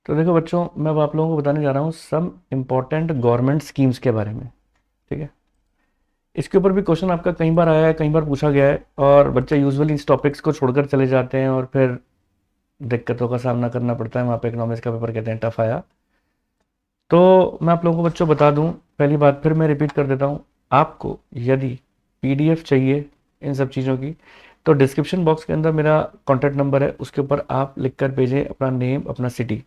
तो देखो बच्चों, मैं अब आप लोगों को बताने जा रहा हूँ सम इम्पोर्टेंट गवर्नमेंट स्कीम्स के बारे में। ठीक है। इसके ऊपर भी क्वेश्चन आपका कई बार आया है, कई बार पूछा गया है, और बच्चे यूजुअली इस टॉपिक्स को छोड़कर चले जाते हैं और फिर दिक्कतों का सामना करना पड़ता है। वहाँ पे इकोनॉमिक्स का पेपर कहते हैं टफ आया। तो मैं आप लोगों को बच्चों बता दूं, पहली बात फिर मैं रिपीट कर देता हूँ। आपको यदि पीडीएफ चाहिए इन सब चीज़ों की, तो डिस्क्रिप्शन बॉक्स के अंदर मेरा कॉन्टैक्ट नंबर है, उसके ऊपर आप लिख कर भेजें अपना नेम, अपना सिटी,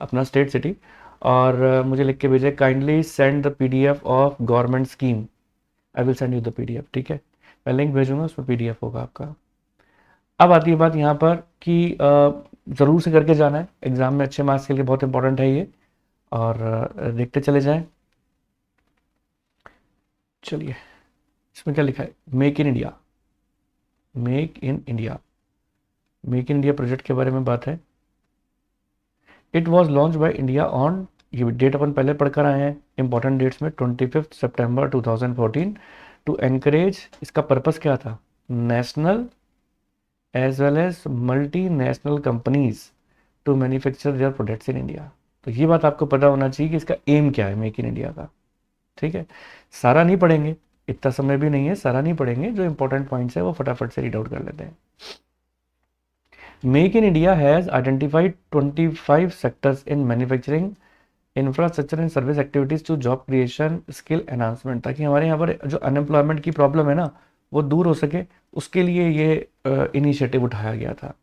अपना स्टेट सिटी, और मुझे लिख के भेजें kindly send the PDF of government scheme. I will send you the PDF. ठीक है। मैं लिंक भेजूंगा, उसमें पीडीएफ होगा आपका। अब आती है बात यहाँ पर कि ज़रूर से करके जाना है, एग्ज़ाम में अच्छे मार्क्स के लिए बहुत इंपॉर्टेंट है ये। और देखते चले जाएं। चलिए, इसमें क्या लिखा है? Make in India. Make in India. Make in India project के बारे में बात है। It was launch by India on, ये डेट अपन पहले पढ़कर आए हैं इंपॉर्टेंट डेट्स में, 25 सितंबर 2014, टू एनकरेज। इसका पर्पस क्या था? National as well as multi national companies to manufacture their products in India. तो ये बात आपको पता होना चाहिए कि इसका एम क्या है मेक इन इंडिया का। ठीक है। सारा नहीं पढ़ेंगे, इतना समय भी नहीं है, सारा नहीं पढ़ेंगे, जो इंपॉर्टेंट पॉइंट्स है वो फटाफट से रीड आउट कर लेते हैं। Make in India has identified 25 sectors in manufacturing, infrastructure and service activities to job creation, skill enhancement, ताकि हमारे यहाँ पर जो अनएम्प्लॉयमेंट की प्रॉब्लम है ना, वो दूर हो सके। उसके लिए ये इनिशिएटिव उठाया गया था।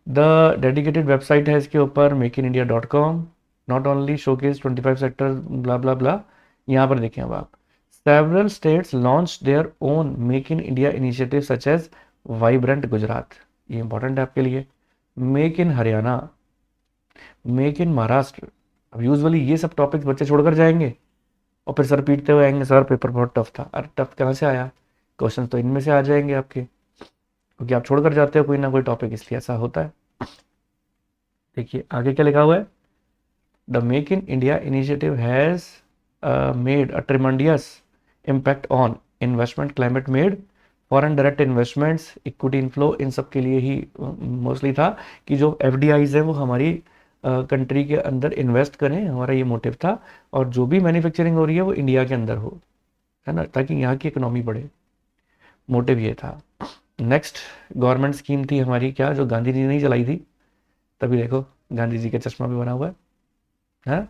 द डेडिकेटेड वेबसाइट है इसके ऊपर makeinIndia.com। Not only showcase 25 sector blah blah blah. यहाँ पर देखें अब आप, several states launch their own make in India initiative such as vibrant Gujarat, ये इंपॉर्टेंट है आपके लिए। Make in Haryana, make in Maharashtra. अब यूजुअली ये सब टॉपिक्स बच्चे छोड़कर जाएंगे और फिर सर पीटते हुए आएंगे, सर पेपर बहुत टफ था। अरे टफ कहाँ से आया? क्वेश्चन तो इनमें से आ जाएंगे आपके, क्योंकि आप छोड़कर जाते हो कोई ना कोई टॉपिक, इसलिए ऐसा होता है। देखिए आगे क्या लिखा हुआ है। The Make in India initiative has made a tremendous impact on investment climate, made foreign direct investments, equity inflow, इन सब के लिए ही मोस्टली था कि जो एफडीआईज है वो हमारी कंट्री के अंदर इन्वेस्ट करें, हमारा ये मोटिव था। और जो भी मैन्युफैक्चरिंग हो रही है वो इंडिया के अंदर हो, है ना, ताकि यहाँ की इकोनॉमी बढ़े। मोटिव ये था। नेक्स्ट गवर्नमेंट स्कीम थी हमारी क्या, जो गांधी जी ने ही चलाई थी, तभी देखो गांधी जी का चश्मा भी बना हुआ है।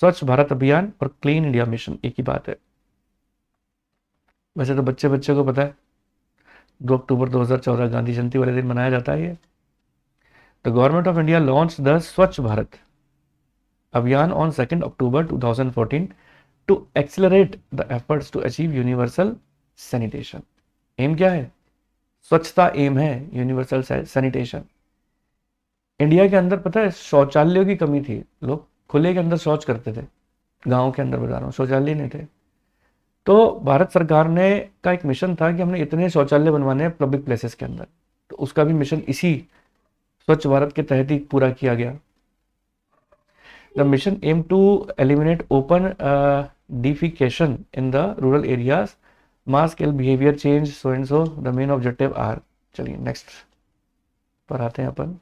स्वच्छ भारत अभियान और क्लीन इंडिया मिशन एक ही बात है। वैसे तो बच्चे बच्चे को पता है 2 अक्टूबर 2014 गांधी जयंती वाले दिन मनाया जाता है ये। The government of India launch the Swachh Bharat Abhiyan on 2 October 2014 to accelerate the efforts to achieve universal sanitation. Aim क्या है? स्वच्छता एम है, यूनिवर्सल सैनिटेशन। इंडिया के अंदर पता है शौचालयों की कमी थी, लोग खुले के अंदर शौच करते थे, गाँव के अंदर बता रहा हूँ, शौचालय नहीं थे। तो भारत सरकार ने का एक मिशन था कि हमने इतने शौचालय बनवाने हैं पब्लिक प्लेसेस के अंदर, तो उसका भी मिशन इसी स्वच्छ भारत के तहत ही पूरा किया गया। The mission aim to eliminate open defecation in the rural areas, mass scale behaviour change, so and so the main objective are. चलिए नेक्स्ट पर आते हैं अपन।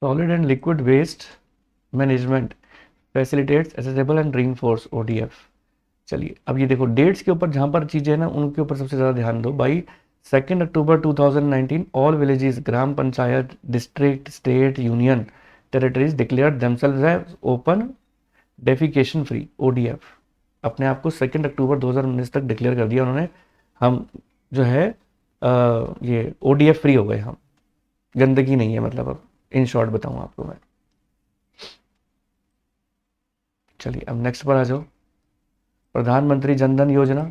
Solid and liquid waste management facilitates accessible and reinforce ODF. चलिए अब ये देखो dates के ऊपर जहाँ पर चीज़ें हैं ना, उनके ऊपर सबसे ज़्यादा ध्यान दो। By 2 October 2019 all villages, gram panchayat, district, state, union territories declare themselves as open defecation free ODF. अपने आप को 2 अक्टूबर 2019 तक डिक्लेयर कर दिया उन्होंने। हम जो है ये ओडीएफ फ्री हो गए, हम गंदगी नहीं है, मतलब अब इन शॉर्ट बताऊँ आपको मैं। चलिए अब नेक्स्ट पर आ जाओ। प्रधानमंत्री जनधन योजना।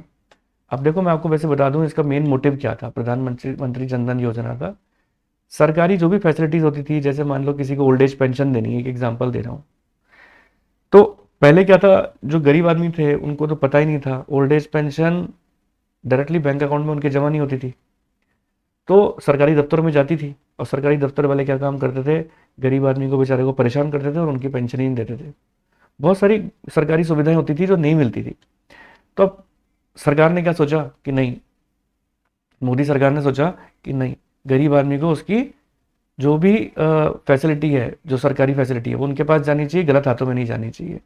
अब देखो मैं आपको वैसे बता दूं इसका मेन मोटिव क्या था प्रधानमंत्री जनधन योजना का। सरकारी जो भी फैसिलिटीज होती थी, जैसे मान लो किसी को ओल्ड एज पेंशन देनी है, एक एग्जांपल दे रहा हूँ, तो पहले क्या था, जो गरीब आदमी थे उनको तो पता ही नहीं था old age pension directly bank account में उनके जमा नहीं होती थी, तो सरकारी दफ्तरों में जाती थी, और सरकारी दफ्तर वाले क्या काम करते थे, गरीब आदमी को बेचारे को परेशान करते थे और उनकी पेंशन ही नहीं देते थे। बहुत सारी सरकारी सुविधाएं होती थी जो नहीं मिलती थी। तो अब सरकार ने क्या सोचा कि नहीं, मोदी सरकार ने सोचा कि नहीं, गरीब आदमी को उसकी जो भी फैसिलिटी है, जो सरकारी फैसिलिटी है, वो उनके पास जानी चाहिए, गलत हाथों में नहीं जानी चाहिए।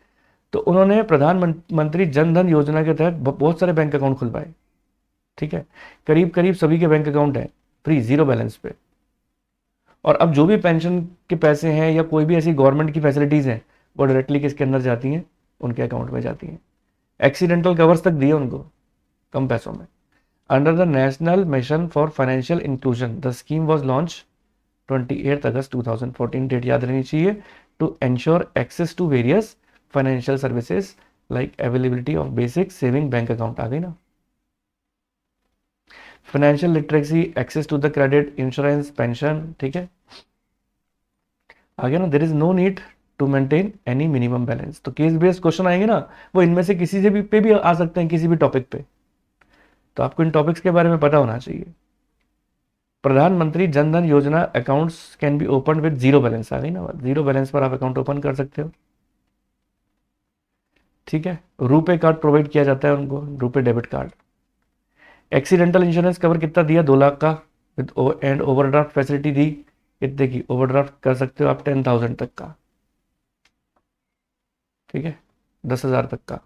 तो उन्होंने प्रधानमंत्री जन धन योजना के तहत बहुत सारे बैंक अकाउंट खुलवाए। ठीक है, करीब करीब सभी के बैंक अकाउंट है फ्री, जीरो बैलेंस पे। और अब जो भी पेंशन के पैसे हैं या कोई भी ऐसी गवर्नमेंट की फैसिलिटीज़ हैं, वो डायरेक्टली किसके अंदर जाती हैं, उनके अकाउंट में जाती हैं। एक्सीडेंटल कवर्स तक दिए उनको कम पैसों में। Under the national mission for financial inclusion the scheme was launch 28 August 2014, date याद रहनी चाहिए, to ensure access to various financial services like availability of basic saving bank account. आ गई ना, financial literacy, access to the credit, insurance, pension. ठीक है, आगे ना, there is no need to maintain any minimum balance. तो case based question आएंगे ना, वो इनमें से किसी से भी पे भी आ सकते हैं, किसी भी टॉपिक पे। तो आपको इन टॉपिक्स के बारे में पता होना चाहिए। प्रधानमंत्री Jan Dhan Yojana accounts can be open with zero balance. आ गई ना, जीरो बैलेंस पर आप अकाउंट ओपन कर सकते हो। ठीक है, रुपे कार्ड प्रोवाइड किया जाता है उनको, RuPay debit card. Accidental insurance cover कितना दिया, 2 लाख का, विद एंड ओवरड्राफ्ट फैसिलिटी दी, कितने की, ओवरड्राफ्ट कर सकते हो आप 10,000 तक का। ठीक है, 10,000 तक का।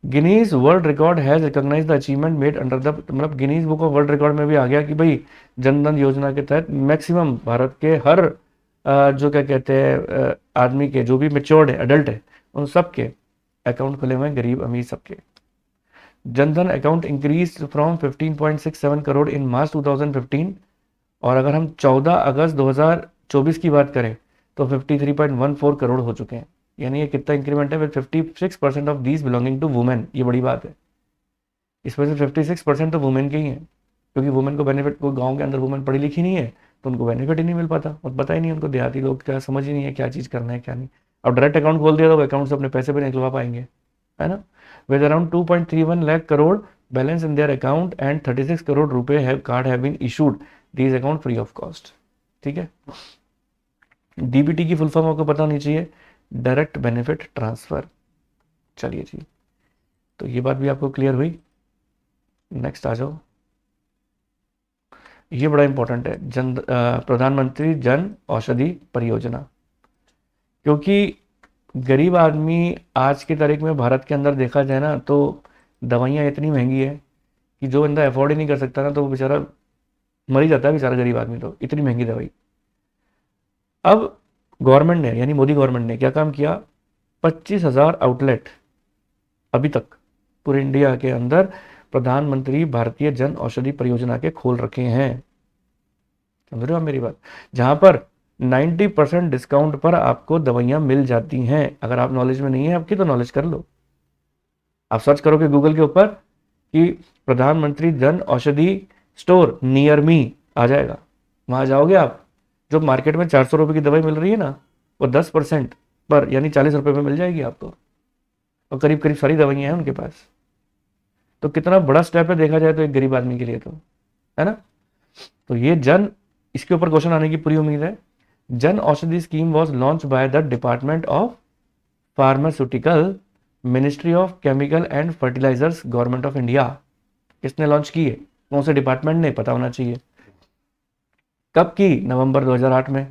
Guinness world record has recognise the achievement made under the, मतलब Guinness book of world record में भी आ गया कि भाई जनधन योजना के तहत मैक्सिमम भारत के हर जो क्या कहते हैं आदमी के, जो भी मेच्योर्ड है, अडल्ट है, उन सब के अकाउंट खुले हुए हैं, गरीब अमीर सबके। Jan Dhan account increase from 15.67 crore in March 2015, और अगर हम 14 अगस्त 2024 की बात करें तो 53.14 करोड़ हो चुके हैं। यानी ये कितना इंक्रीमेंट है, with 56% of these belonging to women. ये बड़ी बात है, इसमें से 56% तो वुमेन के ही हैं, क्योंकि वुमेन को बेनिफिट, कोई गांव के अंदर वुमेन पढ़ी लिखी नहीं है तो उनको बेनिफिट ही नहीं मिल पाता, और पता ही नहीं उनको, देहाती लोग क्या समझ ही नहीं है क्या चीज़ करना है क्या नहीं। अब डायरेक्ट अकाउंट खोल दिया तो अकाउंट से अपने पैसे भी निकलवा पाएंगे, है ना। With around 2.31 lakh crore balance in their account and 36 crore rupaye have card have been issued these account free of cost. ठीक है, डीबीटी की फुल फॉर्म आपको पता होनी चाहिए, डायरेक्ट बेनिफिट ट्रांसफर। चलिए जी, तो ये बात भी आपको क्लियर हुई। नेक्स्ट आ जाओ, ये बड़ा इंपॉर्टेंट है, प्रधानमंत्री जन औषधि परियोजना। क्योंकि गरीब आदमी आज की तारीख में भारत के अंदर देखा जाए ना, तो दवाइयाँ इतनी महंगी है कि जो बंदा अफोर्ड ही नहीं कर सकता ना, तो वो बेचारा मर ही जाता है बेचारा गरीब आदमी, तो इतनी महंगी दवाई। अब गवर्नमेंट ने, यानी मोदी गवर्नमेंट ने क्या काम किया, 25,000 आउटलेट अभी तक पूरे इंडिया के अंदर प्रधानमंत्री भारतीय जन औषधि परियोजना के खोल रखे हैं। समझ रहे हो आप मेरी बात, जहां पर 90% डिस्काउंट पर आपको दवाइयां मिल जाती हैं। अगर आप नॉलेज में नहीं है आपकी तो नॉलेज कर लो, आप सर्च करोगे गूगल के ऊपर कि प्रधानमंत्री Jan Aushadhi store near me, आ जाएगा, वहां जाओगे आप। जो मार्केट में 400 रुपए की दवाई मिल रही है ना, वो 10% पर, यानी 40 रुपए में मिल जाएगी आपको, और करीब करीब सारी दवाइयां हैं उनके पास। तो कितना बड़ा स्टेप है देखा जाए तो एक गरीब आदमी के लिए, तो है ना। तो ये जन, इसके ऊपर क्वेश्चन आने की पूरी उम्मीद है। Jan Aushadhi scheme was launch by the department of pharmaceutical, ministry of chemical and fertilizers, government of India. किसने लॉन्च की है, कौन से डिपार्टमेंट ने, पता होना चाहिए। कब की, नवंबर 2008 में।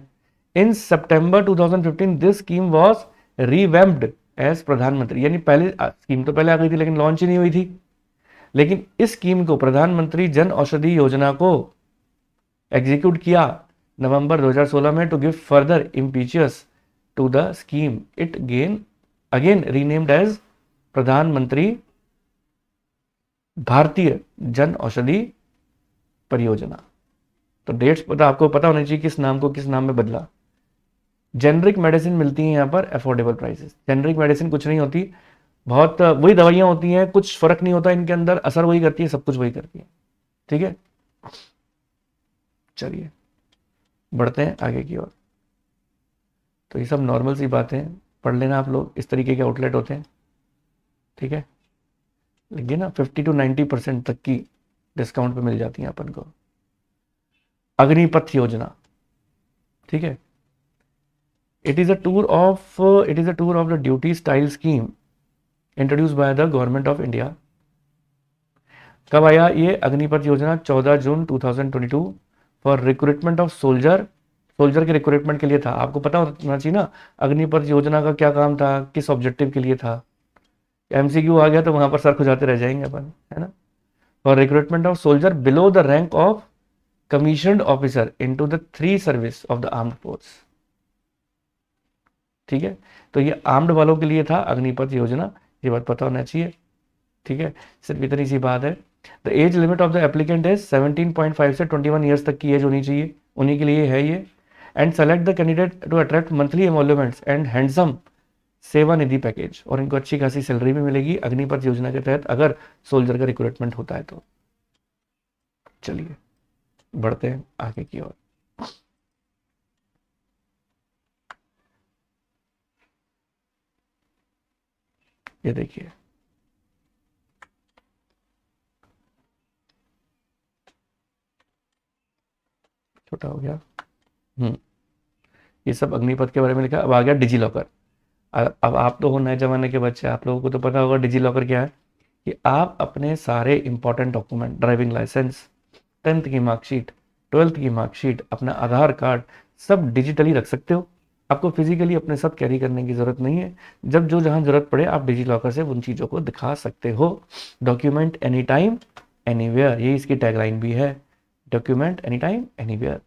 In September 2015 this scheme was revamped as Pradhan Mantri, यानी पहले स्कीम तो पहले आ गई थी लेकिन लॉन्च ही नहीं हुई थी। लेकिन इस स्कीम को, प्रधानमंत्री जन औषधि योजना को एग्जीक्यूट किया नवंबर 2016 में, to give further impetus to the scheme. It again renamed as Pradhan Mantri Bharatiya Jan Aushadhi परियोजना। तो डेट्स पता, आपको पता होना चाहिए किस नाम को किस नाम में बदला। जेनरिक मेडिसिन मिलती है यहाँ पर अफोर्डेबल प्राइसेस। जेनरिक मेडिसिन कुछ नहीं होती, बहुत वही दवाइयाँ होती हैं, कुछ फर्क नहीं होता इनके अंदर, असर वही करती है, सब कुछ वही करती है। ठीक है, चलिए बढ़ते हैं आगे की ओर। तो ये सब नॉर्मल सी बातें पढ़ लेना आप लोग, इस तरीके के आउटलेट होते हैं। ठीक है, लिखिए ना 50 to 90% तक की डिस्काउंट पे मिल जाती है अपन को। अग्निपथ योजना, ठीक है। It is a tour of the duty style scheme introduce by the government of India. कब आया ये अग्निपथ योजना? 14 जून 2022 for recruitment of soldier. Soldier के रिक्रूटमेंट के लिए था। आपको पता होना चाहिए ना अग्निपथ योजना का क्या काम था, किस ऑब्जेक्टिव के लिए था। एमसीक्यू आ गया तो वहां पर सर खुजाते रह जाएंगे अपन, है ना। For recruitment of soldier below the rank of commissioned officer into the three service of the armed force, ठीक है। तो ये आर्म्ड वालों के लिए था अग्निपथ योजना, ये बात पता होना चाहिए, ठीक है। सिर्फ इतनी सी बात है। The age limit of the applicant is 17.5 से 21 ईयर्स तक की एज होनी चाहिए, उन्हीं के लिए है ये। And select the candidate to attract monthly emoluments and handsome Seva Nidhi package, और इनको अच्छी खासी सैलरी भी मिलेगी अग्निपथ योजना के तहत अगर सोल्जर का रिक्रूटमेंट होता है तो। चलिए बढ़ते हैं आगे की ओर। ये देखिए छोटा हो गया। ये सब अग्निपथ के बारे में लिखा। अब आ गया डिजी लॉकर। अब आप तो हो नए जमाने के बच्चे, आप लोगों को तो पता होगा डिजी लॉकर क्या है। कि आप अपने सारे important document, driving licence, 10th की मार्कशीट, 12th की मार्कशीट, अपना आधार कार्ड, सब डिजिटली रख सकते हो। आपको फिजिकली अपने साथ कैरी करने की ज़रूरत नहीं है। जब जो जहाँ ज़रूरत पड़े आप डिजी लॉकर से उन चीज़ों को दिखा सकते हो। डॉक्यूमेंट एनी टाइम एनीवेयर, यही इसकी टैगलाइन भी है, document anytime anywhere.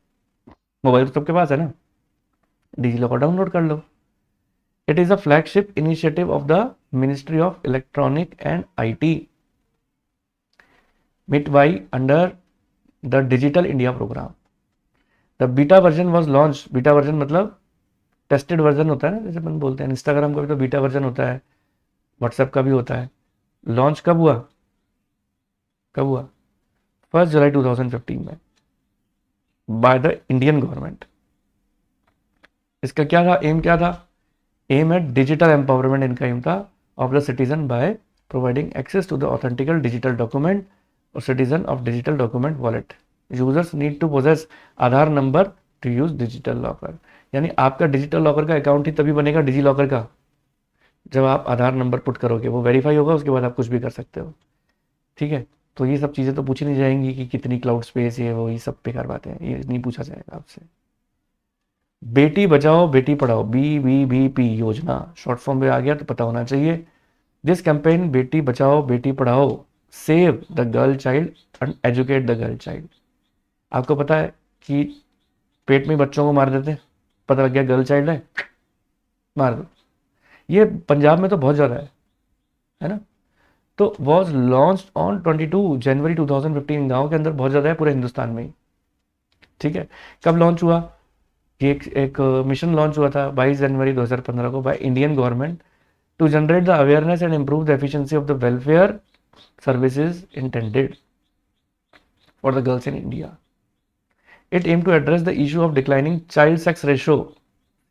Mobile तो सबके पास है ना, डिजी लॉकर डाउनलोड कर लो। It is a flagship initiative of the ministry of electronic and IT midway under the Digital India program. The beta version was launched. Beta version मतलब tested version होता है ना, जैसे अपन बोलते हैं इंस्टाग्राम का भी तो बीटा वर्जन होता है, व्हाट्सएप का भी होता है। लॉन्च कब हुआ? कब हुआ? 1 जुलाई 2015 में बाय द इंडियन गवर्नमेंट। इसका क्या था, एम क्या था? एम एट डिजिटल एम्पावरमेंट, इनका एम था of the citizen by providing access to the authentical digital document और citizen of digital document wallet. Users need to possess Aadhaar number to use digital locker. यानी आपका digital locker का account ही तभी बनेगा digi locker का जब आप आधार नंबर पुट करोगे, वो वेरीफाई होगा, उसके बाद आप कुछ भी कर सकते हो, ठीक है। तो ये सब चीज़ें तो पूछी नहीं जाएंगी कि कितनी क्लाउड स्पेस है, वो ये सब बेकार बातें हैं, ये नहीं पूछा जाएगा आपसे। बेटी बचाओ बेटी पढ़ाओ, BBBP योजना शॉर्ट फॉर्म में आ गया तो पता होना चाहिए। This campaign Beti Bachao Beti Padhao save the girl child and educate the girl child. आपको पता है कि पेट में बच्चों को मार देते हैं, पता लग गया गर्ल चाइल्ड है, मार दो। ये पंजाब में तो बहुत ज़्यादा है ना। तो वॉज लॉन्च ऑन 22 जनवरी 2015। गाँव के अंदर बहुत ज़्यादा है, पूरे हिंदुस्तान में ही, ठीक है। कब लॉन्च हुआ? कि एक मिशन लॉन्च हुआ था 22 जनवरी 2015 को by Indian government to generate the awareness and improve the efficiency of the welfare services intended for the girls in India. It aim to address the issue of declining child sex ratio,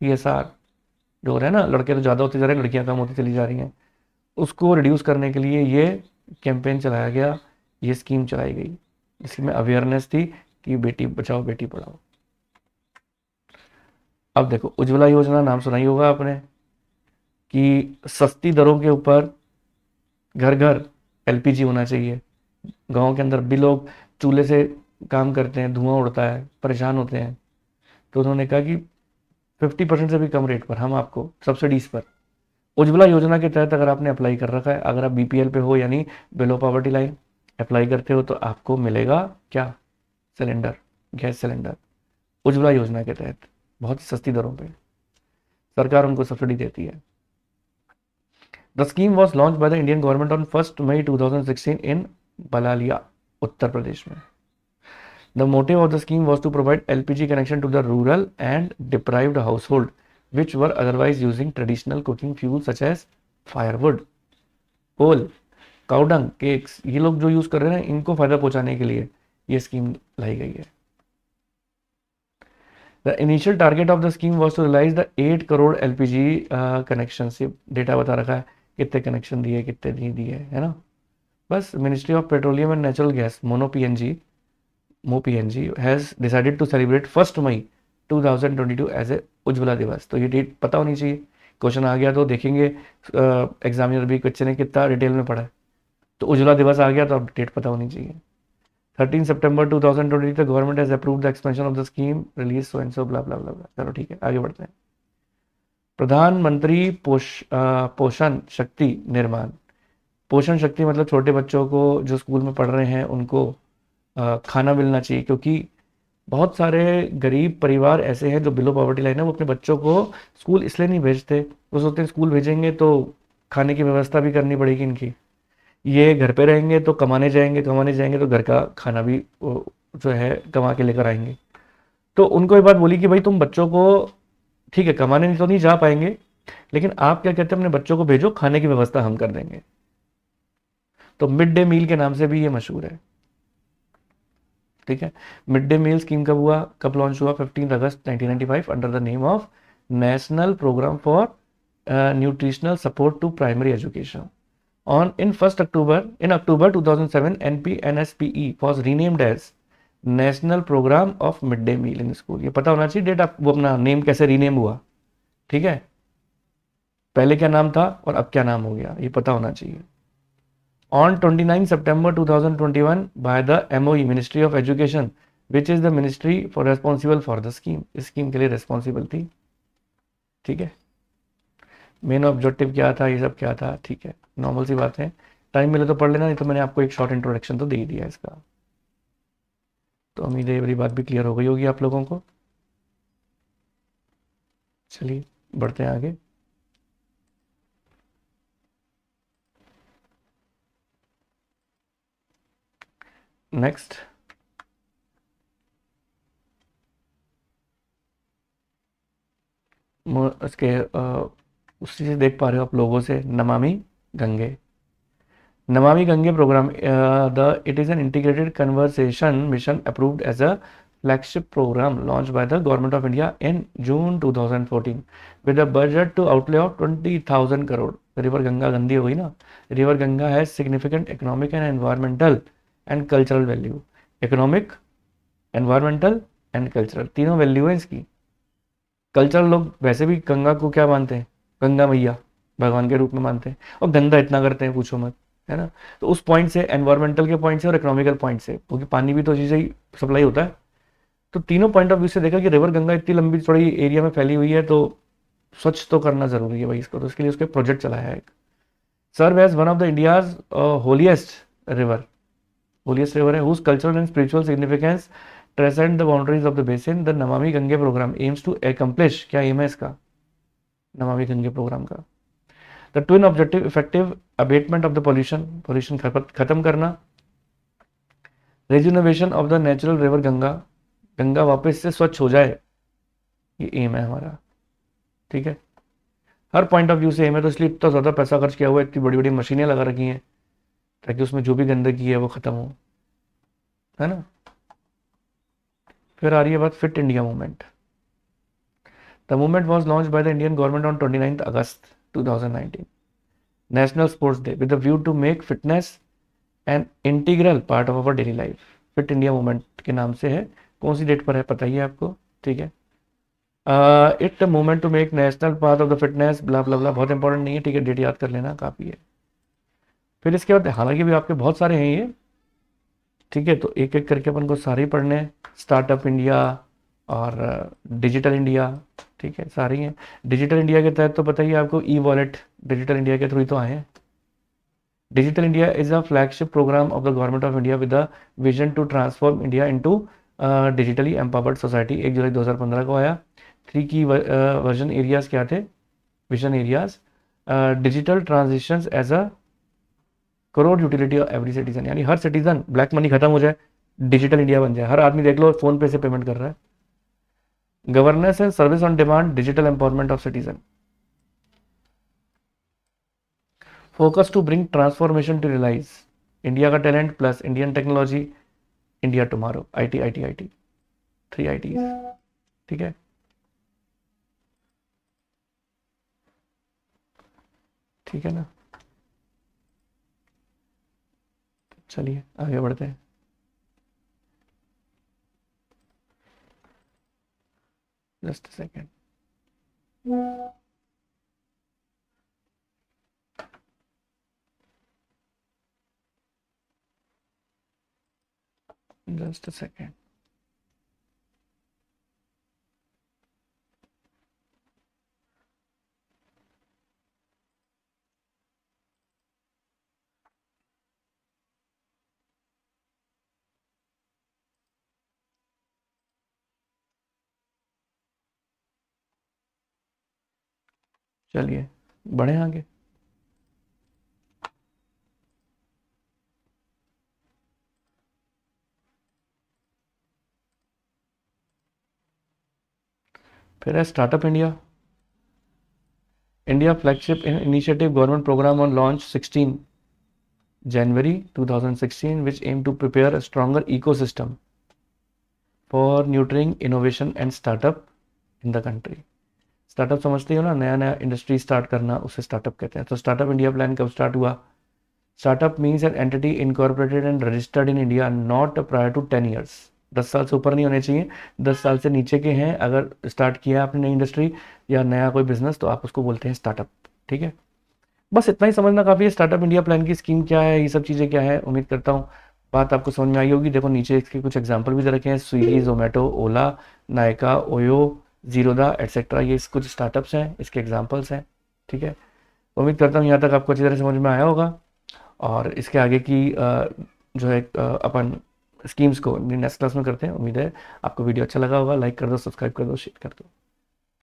CSR, जो हो रहा है ना, लड़के तो ज़्यादा होते जा रहे हैं, लड़कियां कम होती चली जा रही हैं, उसको रिड्यूस करने के लिए ये कैंपेन चलाया गया, ये स्कीम चलाई गई, जिसमें अवेयरनेस थी कि बेटी बचाओ बेटी पढ़ाओ। अब देखो उज्ज्वला योजना नाम सुना ही होगा आपने, कि सस्ती दरों के ऊपर घर घर LPG होना चाहिए। गांव के अंदर भी लोग चूल्हे से काम करते हैं, धुआं उड़ता है, परेशान होते हैं, तो उन्होंने कहा कि 50% से भी कम रेट पर हम आपको सब्सिडीज पर उज्ज्वला योजना के तहत अगर आपने अप्लाई कर रखा है, अगर आप BPL पे हो यानी बिलो पॉवर्टी लाइन अप्लाई करते हो, तो आपको मिलेगा क्या? सिलेंडर, गैस सिलेंडर, उज्ज्वला योजना के तहत बहुत ही सस्ती दरों पे सरकार उनको सब्सिडी देती है। The scheme was launch by the Indian government on 1 मई 2016 इन बलालिया, उत्तर प्रदेश में। The motive of the scheme was to provide LPG connection to the rural and deprived household which were otherwise using traditional cooking fuels such as firewood, coal, cow dung, cakes। ये लोग जो use कर रहे हैं इनको फायदा पहुंचाने के लिए ये स्कीम लाई गई है। The initial target of the scheme was to realize the 8 crore LPG connection. से डेटा बता रखा है कितने कनेक्शन दिए कितने नहीं दिए, है ना। बस ministry of petroleum and natural gas MoPNG has decided to celebrate 1 May 2022 as a Ujjwala Diwas. तो ये डेट पता होनी चाहिए, क्वेश्चन आ गया तो देखेंगे एग्जामिनर भी बच्चे ने कितना डिटेल में पढ़ा है। तो उज्ज्वला दिवस आ गया तो अब डेट पता होनी चाहिए। 13 सितंबर 2020 the government has approved the expansion of the scheme release so and so blah blah blah blah. चलो ठीक है, आगे बढ़ते हैं। प्रधानमंत्री पोषण शक्ति निर्माण। पोषण शक्ति मतलब छोटे बच्चों को जो स्कूल में पढ़ रहे हैं उनको खाना मिलना चाहिए, क्योंकि बहुत सारे गरीब परिवार ऐसे हैं जो बिलो पॉवर्टी लाइन है, वो अपने बच्चों को स्कूल इसलिए नहीं भेजते, वो सोचते हैं स्कूल भेजेंगे तो खाने की व्यवस्था भी करनी पड़ेगी इनकी, ये घर पे रहेंगे तो कमाने जाएंगे तो घर का खाना भी जो है कमा के लेकर आएंगे। तो उनको ये बात बोली कि भाई तुम बच्चों को, ठीक है कमाने नहीं तो नहीं जा पाएंगे, लेकिन आप क्या कहते हैं अपने बच्चों को भेजो, खाने की व्यवस्था हम कर देंगे। तो मिड डे मील के नाम से भी ये मशहूर है। ठीक है, मिड डे मील स्कीम कब हुआ, कब लॉन्च हुआ? 15 August 1995 under the name of national programme for nutritional support to primary education. On in 1st October in October 2007 NPNSPE was renamed as national programme of mid day meal in school. ये पता होना चाहिए date, आप वो अपना name कैसे rename हुआ। ठीक है, पहले क्या नाम था और अब क्या नाम हो गया, ये पता होना चाहिए। On 29 September 2021 by the MOE Ministry of Education which is the ministry for responsible for the scheme, इस स्कीम के लिए रेस्पॉन्सिबल थी। ठीक है, मेन ऑब्जेक्टिव क्या था, ये सब क्या था। ठीक है, नॉर्मल सी बात है, टाइम मिले तो पढ़ लेना, नहीं तो मैंने आपको एक शॉर्ट इंट्रोडक्शन तो दे ही दिया इसका। तो उम्मीद है ये वाली बात भी क्लियर हो गई होगी आप लोगों को। चलिए बढ़ते हैं आगे। नेक्स्ट, इसके उसी से देख पा रहे हो आप लोगों से, Namami Gange. Namami Gange programme the it is an integrated conversation mission approved as a flagship program launched by the government of India in June 2014 with a budget to outlay of 20,000 crore। River Ganga गंदी हो गई ना। River Ganga has significant economic and environmental and cultural value. Economic, environmental and cultural, तीनों value है इसकी। Cultural, लोग वैसे भी गंगा को क्या मानते हैं, गंगा मैया भगवान के रूप में मानते हैं, और गंदा इतना करते हैं पूछो मत, है ना। तो उस पॉइंट से, एनवायरमेंटल के पॉइंट से और इकोनॉमिकल पॉइंट से, क्योंकि पानी भी तो चीज़ें ही सप्लाई होता है, तो तीनों पॉइंट ऑफ व्यू से देखा कि रिवर गंगा इतनी लंबी थोड़ी एरिया में फैली हुई है तो स्वच्छ तो करना जरूरी है भाई इसको, तो इसके लिए उसके प्रोजेक्ट चलाया है एक। Serve as one of the India's holiest river, holiest river है whose cultural and spiritual significance transcend the boundaries of the basin. The Namami Gange programme aims to accomplish, क्या एम है इसका नमामि गंगे प्रोग्राम का? The twin objective, effective abatement of the pollution, pollution खत्म करना, rejuvenation of the natural river Ganga, Ganga वापस से स्वच्छ हो जाए, ये एम है हमारा। ठीक है, हर पॉइंट ऑफ व्यू से एम है, तो इसलिए इतना ज़्यादा पैसा खर्च किया हुआ है, इतनी बड़ी बड़ी मशीनें लगा रखी हैं ताकि उसमें जो भी गंदगी है वो ख़त्म हो, है ना। फिर आ रही है बात fit India movement. The movement was launch by the Indian government on 29 August 2019 national sports day with the view to make fitness an integral part of our daily life. Fit India movement के नाम से है, कौन सी date पर है पता ही है आपको। ठीक है, it movement to make national part of the fitness blah blah blah, बहुत इंपॉर्टेंट नहीं है, ठीक है, डेट याद कर लेना काफ़ी है। फिर इसके बाद हालांकि भी आपके बहुत सारे हैं ये, ठीक है, तो एक एक करके अपन को सारे ही पढ़ने हैं। स्टार्टअप इंडिया और डिजिटल इंडिया, ठीक है, सारी हैं। डिजिटल इंडिया के तहत तो पता ही है आपको, ई वॉलेट डिजिटल इंडिया के थ्रू ही तो आए हैं। Digital India is a flagship programme of the government of India with a vision to transform India into digitally empowered society. 1 जुलाई 2015 को आया। 3 की वर्जन एरियाज क्या थे, vision areas, digital transition as a core utility of every citizen, यानी हर citizen, black money खत्म हो जाए, डिजिटल इंडिया बन जाए, हर आदमी देख लो फोन पे से पेमेंट कर रहा है। Governance and service on demand, digital empowerment of citizen. Focus to bring transformation to realise India का talent plus Indian technology, India tomorrow, IT IT IT, 3 IT. ठीक है, ठीक है ना। चलिए आगे बढ़ते हैं। Just second. Just second. चलिए बढ़े आगे। फिर है startup India. India flagship initiative government program on launch 16 January 2016 which aim to prepare a stronger ecosystem for nurturing innovation and startup in the country। Startup समझते हो ना, नया नया इंडस्ट्री स्टार्ट करना, उसे स्टार्टअप कहते हैं। तो स्टार्टअप इंडिया प्लान कब स्टार्ट हुआ? Startup means an entity incorporated and registered in India not prior to 10 years. 10 साल से ऊपर नहीं होने चाहिए। 10 साल से नीचे के हैं अगर स्टार्ट किया आपने नई इंडस्ट्री या नया कोई बिजनेस, तो आप उसको बोलते हैं स्टार्टअप। ठीक है, बस इतना ही समझना काफ़ी है। स्टार्टअप इंडिया प्लान की स्कीम क्या है, ये सब चीज़ें क्या है, उम्मीद करता हूँ बात आपको समझ में आई होगी। देखो नीचे इसके कुछ एग्जांपल भी दे रखे हैं, स्विगी, जोमेटो, ओला, नायका, ओयो, जीरोदा एटसेट्रा, ये कुछ स्टार्टअप्स हैं, इसके एग्जांपल्स हैं। ठीक है, उम्मीद करता हूँ यहाँ तक आपको अच्छी तरह समझ में आया होगा। और इसके आगे की जो है अपन स्कीम्स को नेक्स्ट क्लास में करते हैं। उम्मीद है आपको वीडियो अच्छा लगा होगा। लाइक कर दो, सब्सक्राइब कर दो, शेयर कर दो।